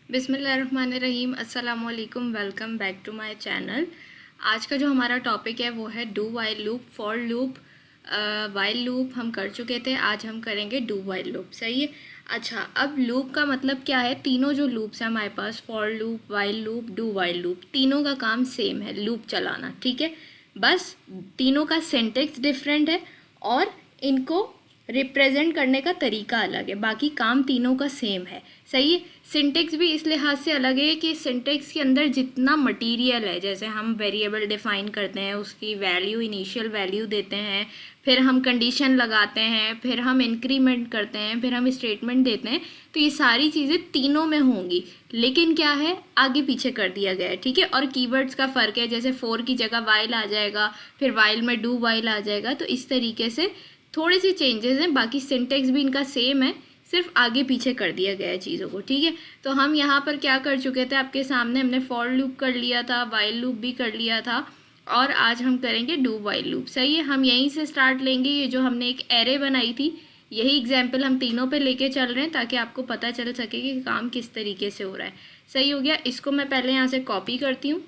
बिस्मिल्लाहिर्रहमानिर्रहीम। अस्सलामुअलैकुम। Welcome back to my channel. आज का जो हमारा टॉपिक है वो है do while loop, for loop, while loop हम कर चुके थे। आज हम करेंगे डू वाइल लूप। सही है। अच्छा, अब लूप का मतलब क्या है? तीनों जो लूप्स हैं हमारे पास, for loop, while loop, do while loop, तीनों का काम सेम है, लूप चलाना। ठीक है, बस तीनों का सिंटेक्स डिफरेंट है और इनको रिप्रेजेंट करने का तरीका अलग है, बाकी काम तीनों का सेम है। सही है। सिंटेक्स भी इस लिहाज से अलग है कि सिंटेक्स के अंदर जितना मटेरियल है, जैसे हम वेरिएबल डिफाइन करते हैं, उसकी वैल्यू, इनिशियल वैल्यू देते हैं, फिर हम कंडीशन लगाते हैं, फिर हम इंक्रीमेंट करते हैं, फिर हम स्टेटमेंट देते हैं, तो ये सारी चीज़ें तीनों में होंगी, लेकिन क्या है, आगे पीछे कर दिया गया है। ठीक है। और कीवर्ड्स का फ़र्क है, जैसे फोर की जगह वाइल आ जाएगा, फिर वाइल में डू वाइल आ जाएगा, तो इस तरीके से थोड़े से चेंजेस हैं। बाकी सिंटेक्स भी इनका सेम है, सिर्फ आगे पीछे कर दिया गया है चीज़ों को। ठीक है। तो हम यहाँ पर क्या कर चुके थे, आपके सामने हमने फॉर लूप कर लिया था, वाइल लूप भी कर लिया था, और आज हम करेंगे डू वाइल लूप। सही है। हम यहीं से स्टार्ट लेंगे। ये जो हमने एक एरे बनाई थी, यही एग्जाम्पल हम तीनों पे लेके चल रहे हैं, ताकि आपको पता चल सके कि काम किस तरीके से हो रहा है। सही हो गया। इसको मैं पहले यहाँ से कॉपी करती हूँ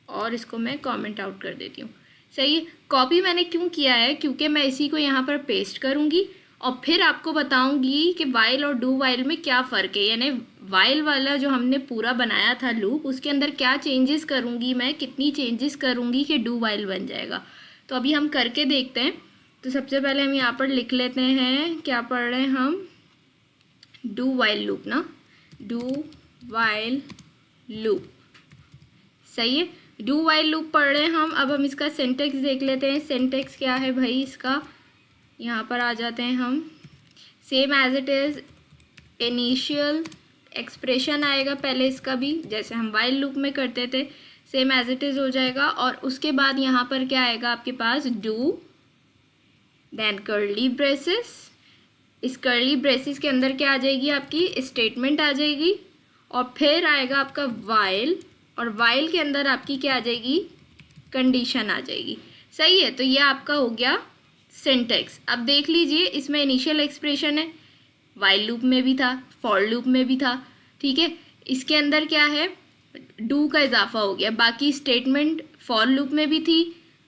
और इसको मैं कमेंट आउट कर देती हूँ। सही है। कॉपी मैंने क्यों किया है, क्योंकि मैं इसी को यहाँ पर पेस्ट करूँगी और फिर आपको बताऊँगी कि वाइल और डू वाइल में क्या फ़र्क है। यानी वाइल वाला जो हमने पूरा बनाया था लूप, उसके अंदर क्या चेंजेस करूँगी मैं, कितनी चेंजेस करूँगी कि डू वाइल बन जाएगा। तो अभी हम करके देखते हैं। तो सबसे पहले हम यहाँ पर लिख लेते हैं, क्या पढ़ रहे हैं हम, डू वाइल लूप ना, डू वाइल लूप। सही है। डू वाइल लूप पढ़ रहे हैं हम। अब हम इसका सिंटेक्स देख लेते हैं। सिंटेक्स क्या है भाई इसका, यहाँ पर आ जाते हैं हम। Same as it is, initial expression आएगा पहले इसका भी, जैसे हम वाइल लूप में करते थे, सेम एज इट इज़ हो जाएगा। और उसके बाद यहाँ पर क्या आएगा आपके पास, डू, देन कर्ली ब्रेसेस। इस कर्ली ब्रेसेस के अंदर क्या आ जाएगी, आपकी स्टेटमेंट आ जाएगी, और फिर आएगा आपका वाइल, और वाइल के अंदर आपकी क्या आ जाएगी, कंडीशन आ जाएगी। सही है। तो ये आपका हो गया सिंटेक्स। अब देख लीजिए, इसमें इनिशियल एक्सप्रेशन है, वाइल लूप में भी था, फॉर लूप में भी था। ठीक है। इसके अंदर क्या है, डू का इजाफा हो गया। बाकी स्टेटमेंट फॉर लूप में भी थी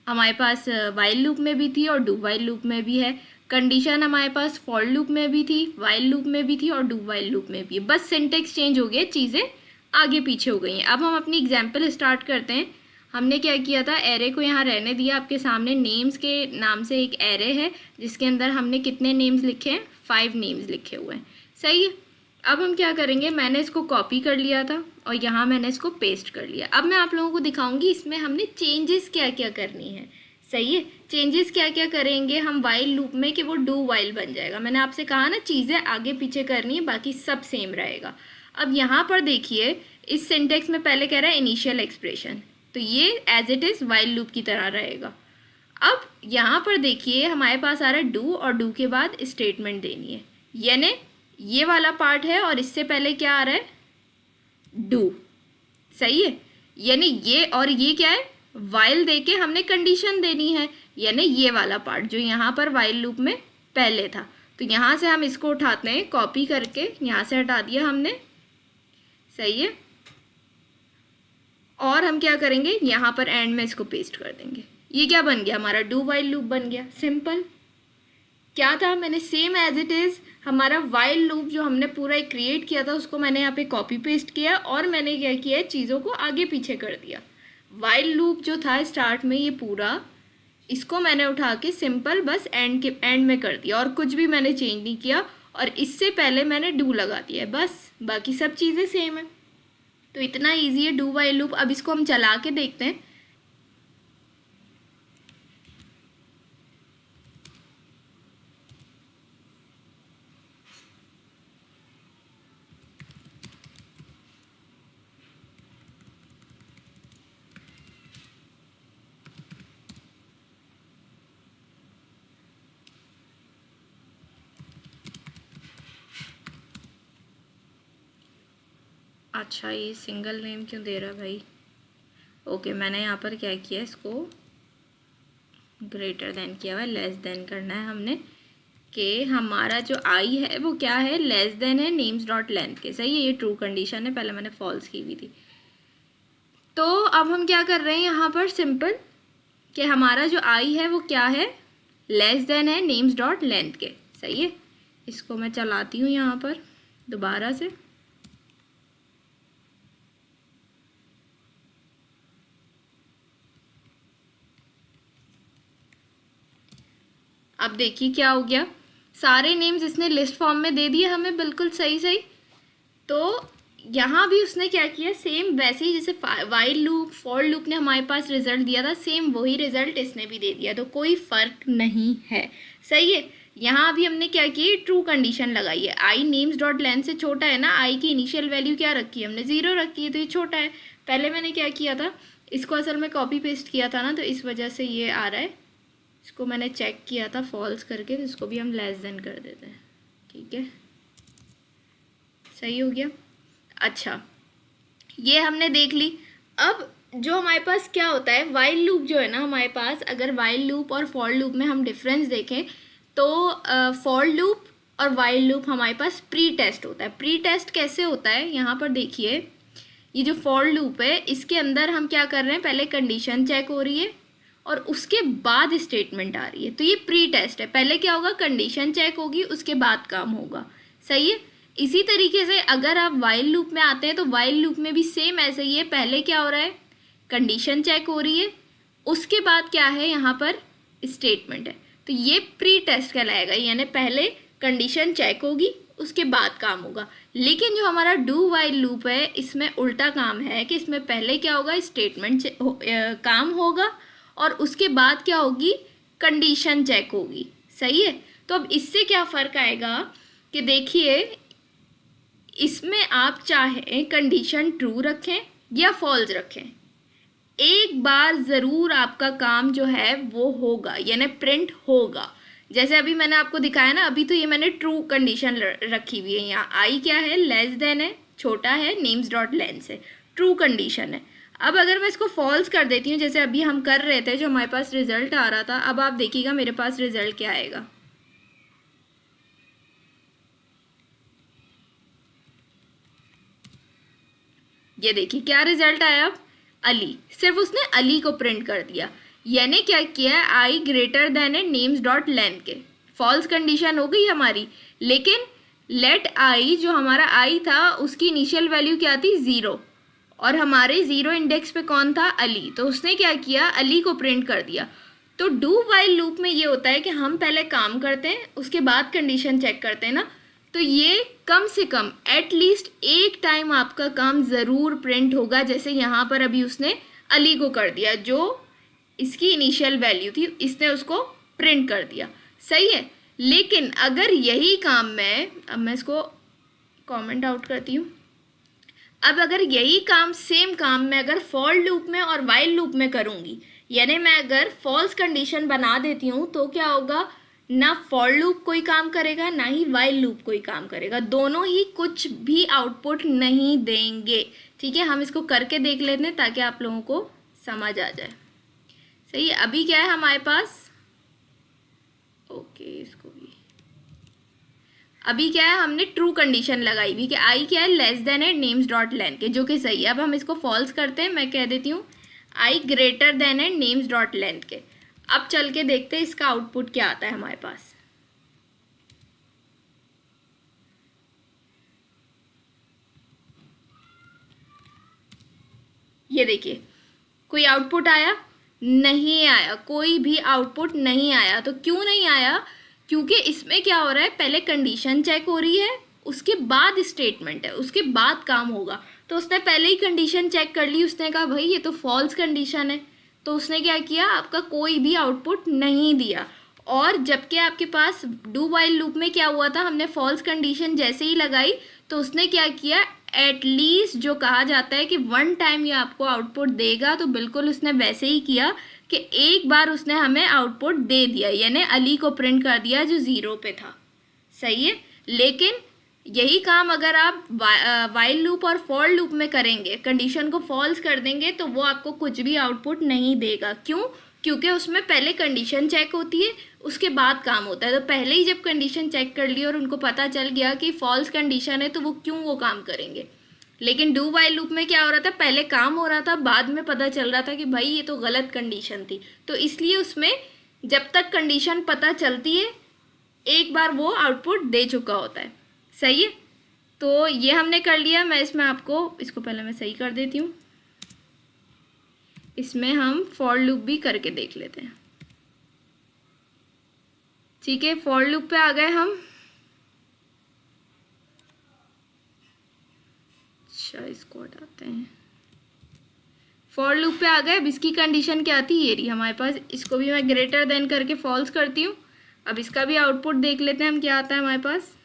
हमारे पास, वाइल लूप में भी थी और डू वाइल लूप में भी है। कंडीशन हमारे पास फॉर लूप में भी थी, वाइल लूप में भी थी और डू वाइल लूप में भी है। बस सिंटेक्स चेंज हो गया, चीज़ें आगे पीछे हो गई हैं। अब हम अपनी एग्जाम्पल स्टार्ट करते हैं। हमने क्या किया था, एरे को यहाँ रहने दिया। आपके सामने नेम्स के नाम से एक एरे है, जिसके अंदर हमने कितने नेम्स लिखे हैं, 5 नेम्स लिखे हुए हैं। सही है। अब हम क्या करेंगे, मैंने इसको कॉपी कर लिया था और यहाँ मैंने इसको पेस्ट कर लिया। अब मैं आप लोगों को दिखाऊंगी इसमें हमने चेंजेस क्या क्या करनी है। सही है। चेंजेस क्या क्या करेंगे हम वाइल लूप में कि वो डू वाइल बन जाएगा। मैंने आपसे कहा ना, चीज़ें आगे पीछे करनी है, बाकी सब सेम रहेगा। अब यहाँ पर देखिए, इस सिंटेक्स में पहले कह रहा है इनिशियल एक्सप्रेशन, तो ये as it is while loop की तरह रहेगा। अब यहाँ पर देखिए, हमारे पास आ रहा है डू, और डू के बाद स्टेटमेंट देनी है, यानी ये वाला पार्ट है, और इससे पहले क्या आ रहा है, डू। सही है। यानी ये और ये क्या है, वाइल देके हमने कंडीशन देनी है, यानी ये वाला पार्ट जो यहाँ पर वाइल लूप में पहले था। तो यहाँ से हम इसको उठाते हैं, कॉपी करके यहाँ से हटा दिया हमने। सही है। और हम क्या करेंगे, यहाँ पर एंड में इसको पेस्ट कर देंगे। ये क्या बन गया, हमारा डू वाइल लूप बन गया। सिंपल। क्या था, मैंने सेम एज इट इज़ हमारा वाइल लूप जो हमने पूरा एक क्रिएट किया था, उसको मैंने यहाँ पे कॉपी पेस्ट किया, और मैंने क्या किया, चीज़ों को आगे पीछे कर दिया। वाइल लूप जो था स्टार्ट में, ये पूरा इसको मैंने उठा के सिंपल बस एंड में कर दिया, और कुछ भी मैंने चेंज नहीं किया, और इससे पहले मैंने डू लगा दिया है बस, बाकी सब चीज़ें सेम है। तो इतना ईजी है डू वाइल लूप। अब इसको हम चला के देखते हैं। अच्छा, ये सिंगल नेम क्यों दे रहा है भाई। ओके, मैंने यहाँ पर क्या किया, इसको ग्रेटर देन किया हुआ है, लेस देन करना है हमने। कि हमारा जो आई है वो क्या है, लेस देन है नेम्स डॉट लेंथ के। सही है, ये ट्रू कंडीशन है, पहले मैंने फॉल्स की हुई थी। तो अब हम क्या कर रहे हैं यहाँ पर, सिंपल कि हमारा जो आई है वो क्या है, लेस देन है नेम्स डॉट लेंथ के। सही है, इसको मैं चलाती हूँ यहाँ पर दोबारा से। अब देखिए क्या हो गया, सारे नेम्स इसने लिस्ट फॉर्म में दे दिए हमें, बिल्कुल सही सही। तो यहाँ भी उसने क्या किया, सेम वैसे ही जैसे वाइल लूप फॉर लूप ने हमारे पास रिजल्ट दिया था, सेम वही रिजल्ट इसने भी दे दिया, तो कोई फ़र्क नहीं है। सही है, यहाँ अभी हमने क्या किया, ट्रू कंडीशन लगाई है। आई नेम्स डॉट लेंथ से छोटा है ना, आई की इनिशियल वैल्यू क्या रखी है हमने, 0 रखी है, तो ये छोटा है। पहले मैंने क्या किया था, इसको असल में कॉपी पेस्ट किया था ना, तो इस वजह से ये आ रहा है। इसको मैंने चेक किया था फॉल्स करके, तो इसको भी हम लेस देन कर देते हैं। ठीक है, सही हो गया। अच्छा, ये हमने देख ली। अब जो हमारे पास क्या होता है, वाइल लूप जो है ना हमारे पास, अगर वाइल लूप और फॉर लूप में हम डिफरेंस देखें तो फॉर लूप और वाइल लूप हमारे पास प्री टेस्ट होता है। प्री टेस्ट कैसे होता है, यहाँ पर देखिए, ये जो फॉर लूप है इसके अंदर हम क्या कर रहे हैं, पहले कंडीशन चेक हो रही है और उसके बाद स्टेटमेंट आ रही है, तो ये प्री टेस्ट है। पहले क्या होगा, कंडीशन चेक होगी, उसके बाद काम होगा। सही है, इसी तरीके से अगर आप वाइल लूप में आते हैं तो वाइल लूप में भी सेम ऐसे ही है, पहले क्या हो रहा है, कंडीशन चेक हो रही है, उसके बाद क्या है, यहाँ पर स्टेटमेंट है, तो ये प्री टेस्ट कहलाएगा, यानी पहले कंडीशन चेक होगी उसके बाद काम होगा। लेकिन जो हमारा डू वाइल लूप है इसमें उल्टा काम है कि इसमें पहले क्या होगा, स्टेटमेंट काम होगा और उसके बाद क्या होगी, कंडीशन चेक होगी। सही है, तो अब इससे क्या फ़र्क आएगा कि देखिए, इसमें आप चाहे कंडीशन ट्रू रखें या फॉल्स रखें, एक बार ज़रूर आपका काम जो है वो होगा, यानी प्रिंट होगा। जैसे अभी मैंने आपको दिखाया ना, अभी तो ये मैंने ट्रू कंडीशन रखी हुई है, यहाँ आई क्या है, लेस देन है, छोटा है, नेम्स डॉट लेंथ से, ट्रू कंडीशन है। अब अगर मैं इसको फॉल्स कर देती हूँ, जैसे अभी हम कर रहे थे, जो हमारे पास रिजल्ट आ रहा था, अब आप देखिएगा मेरे पास रिजल्ट क्या आएगा। ये देखिए क्या रिजल्ट आया, अब अली, सिर्फ उसने अली को प्रिंट कर दिया, यानी क्या किया, आई ग्रेटर देन है नेम्स डॉट लेंथ के। फॉल्स कंडीशन हो गई हमारी, लेकिन लेट आई, जो हमारा आई था उसकी इनिशियल वैल्यू क्या थी, 0, और हमारे 0 इंडेक्स पे कौन था, अली, तो उसने क्या किया, अली को प्रिंट कर दिया। तो डू वाइल लूप में ये होता है कि हम पहले काम करते हैं, उसके बाद कंडीशन चेक करते हैं ना, तो ये कम से कम एटलीस्ट एक टाइम आपका काम ज़रूर प्रिंट होगा। जैसे यहाँ पर अभी उसने अली को कर दिया, जो इसकी इनिशियल वैल्यू थी, इसने उसको प्रिंट कर दिया। सही है, लेकिन अगर यही काम अब मैं इसको कमेंट आउट करती हूँ, अब अगर यही काम सेम काम मैं अगर फॉर लूप में और वाइल लूप में करूँगी, यानी मैं अगर फॉल्स कंडीशन बना देती हूँ, तो क्या होगा, ना फॉर लूप कोई काम करेगा ना ही वाइल लूप कोई काम करेगा, दोनों ही कुछ भी आउटपुट नहीं देंगे। ठीक है, हम इसको करके देख लेते हैं ताकि आप लोगों को समझ आ जाए। सही है, अभी क्या है हमारे पास, ओके इसको भी, अभी क्या है, हमने ट्रू कंडीशन लगाई भी कि आई क्या है, लेस देन है नेम्स डॉट लेंथ के, जो कि सही है। अब हम इसको फॉल्स करते हैं, मैं कह देती हूँ आई ग्रेटर देन है नेम्स डॉट लेंथ के। अब चल के देखते हैं इसका आउटपुट क्या आता है हमारे पास। ये देखिए, कोई आउटपुट आया, नहीं आया, कोई भी आउटपुट नहीं आया। तो क्यों नहीं आया, क्योंकि इसमें क्या हो रहा है, पहले कंडीशन चेक हो रही है, उसके बाद स्टेटमेंट है, उसके बाद काम होगा। तो उसने पहले ही कंडीशन चेक कर ली, उसने कहा भाई ये तो फॉल्स कंडीशन है, तो उसने क्या किया, आपका कोई भी आउटपुट नहीं दिया। और जबकि आपके पास डू वाइल लूप में क्या हुआ था, हमने फॉल्स कंडीशन जैसे ही लगाई तो उसने क्या किया, एटलीस्ट जो कहा जाता है कि 1 टाइम ये आपको आउटपुट देगा, तो बिल्कुल उसने वैसे ही किया कि एक बार उसने हमें आउटपुट दे दिया, यानी अली को प्रिंट कर दिया जो 0 पे था। सही है, लेकिन यही काम अगर आप वाइल लूप और फॉर लूप में करेंगे, कंडीशन को फॉल्स कर देंगे, तो वो आपको कुछ भी आउटपुट नहीं देगा। क्यों, क्योंकि उसमें पहले कंडीशन चेक होती है, उसके बाद काम होता है। तो पहले ही जब कंडीशन चेक कर ली और उनको पता चल गया कि फॉल्स कंडीशन है, तो वो क्यों वो काम करेंगे। लेकिन डू वाइल लूप में क्या हो रहा था, पहले काम हो रहा था, बाद में पता चल रहा था कि भाई ये तो गलत कंडीशन थी। तो इसलिए उसमें जब तक कंडीशन पता चलती है, एक बार वो आउटपुट दे चुका होता है। सही है, तो ये हमने कर लिया। मैं इसमें आपको, इसको पहले मैं सही कर देती हूँ। इसमें हम फॉर लूप भी करके देख लेते हैं। ठीक है, फॉर लूप पे आ गए हम। अच्छा, इसको हटाते हैं। फॉर लूप पे आ गए। अब इसकी कंडीशन क्या थी, ये रही हमारे पास। इसको भी मैं ग्रेटर देन करके फॉल्स करती हूँ। अब इसका भी आउटपुट देख लेते हैं हम, क्या आता है हमारे पास।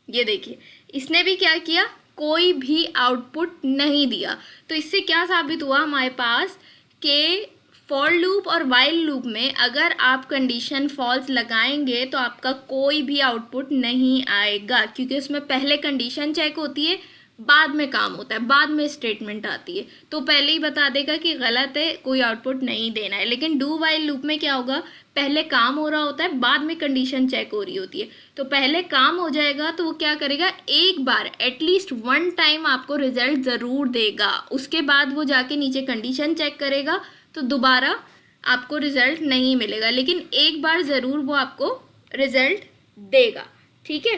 ये देखिए, इसने भी क्या किया, कोई भी आउटपुट नहीं दिया। तो इससे क्या साबित हुआ हमारे पास कि फॉर लूप और वाइल लूप में अगर आप कंडीशन फॉल्स लगाएंगे तो आपका कोई भी आउटपुट नहीं आएगा, क्योंकि उसमें पहले कंडीशन चेक होती है, बाद में काम होता है, बाद में स्टेटमेंट आती है। तो पहले ही बता देगा कि गलत है, कोई आउटपुट नहीं देना है। लेकिन डू वाइल लूप में क्या होगा, पहले काम हो रहा होता है, बाद में कंडीशन चेक हो रही होती है। तो पहले काम हो जाएगा तो वो क्या करेगा, एक बार एटलीस्ट वन टाइम आपको रिजल्ट ज़रूर देगा। उसके बाद वो जाके नीचे कंडीशन चेक करेगा तो दोबारा आपको रिजल्ट नहीं मिलेगा, लेकिन एक बार ज़रूर वो आपको रिजल्ट देगा। ठीक है,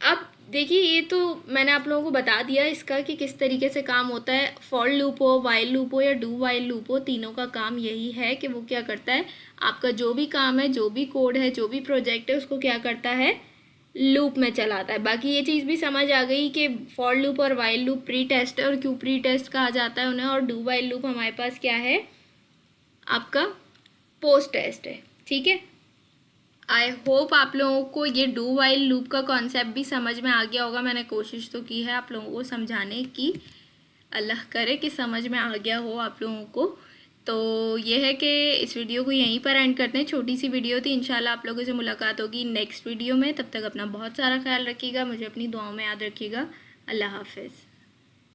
अब देखिए, ये तो मैंने आप लोगों को बता दिया इसका कि किस तरीके से काम होता है। फॉर लूप हो, वाइल लूप हो या डू वाइल लूप हो, तीनों का काम यही है कि वो क्या करता है, आपका जो भी काम है, जो भी कोड है, जो भी प्रोजेक्ट है, उसको क्या करता है, लूप में चलाता है। बाकी ये चीज़ भी समझ आ गई कि फॉर लूप और वाइल लूप प्री टेस्ट है और क्यों प्री टेस्ट कहा जाता है उन्हें, और डू वाइल लूप हमारे पास क्या है, आपका पोस्ट टेस्ट है। ठीक है, आई होप आप लोगों को ये डू वाइल लूप का कॉन्सेप्ट भी समझ में आ गया होगा। मैंने कोशिश तो की है आप लोगों को समझाने की, अल्लाह करे कि समझ में आ गया हो आप लोगों को। तो ये है कि इस वीडियो को यहीं पर एंड करते हैं। छोटी सी वीडियो थी, इंशाल्लाह आप लोगों से मुलाकात होगी नेक्स्ट वीडियो में। तब तक अपना बहुत सारा ख्याल रखिएगा, मुझे अपनी दुआओं में याद रखिएगा। अल्लाह हाफिज़।